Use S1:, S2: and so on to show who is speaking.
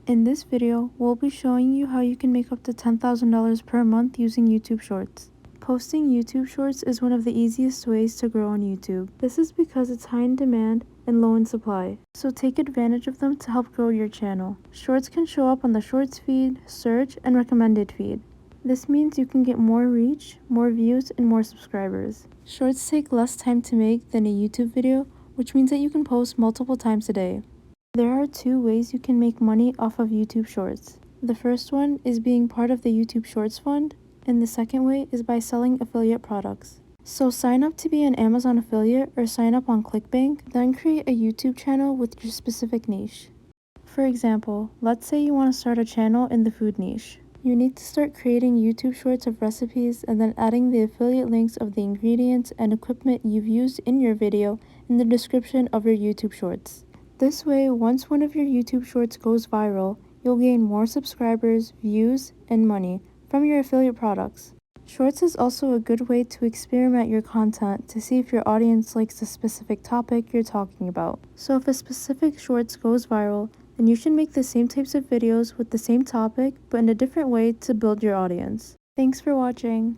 S1: In this video, we'll be showing you how you can make up to $10,000 per month using YouTube Shorts. Posting YouTube Shorts is one of the easiest ways to grow on YouTube. This is because it's high in demand and low in supply, so take advantage of them to help grow your channel. Shorts can show up on the Shorts feed, search, and recommended feed. This means you can get more reach, more views, and more subscribers. Shorts take less time to make than a YouTube video, which means that you can post multiple times a day. There are two ways you can make money off of YouTube Shorts. The first one is being part of the YouTube Shorts Fund, and the second way is by selling affiliate products. So sign up to be an Amazon affiliate or sign up on ClickBank, then create a YouTube channel with your specific niche. For example, let's say you want to start a channel in the food niche. You need to start creating YouTube Shorts of recipes and then adding the affiliate links of the ingredients and equipment you've used in your video in the description of your YouTube Shorts. This way, once one of your YouTube Shorts goes viral, you'll gain more subscribers, views, and money from your affiliate products. Shorts is also a good way to experiment your content to see if your audience likes a specific topic you're talking about. So if a specific Shorts goes viral, then you should make the same types of videos with the same topic but in a different way to build your audience. Thanks for watching.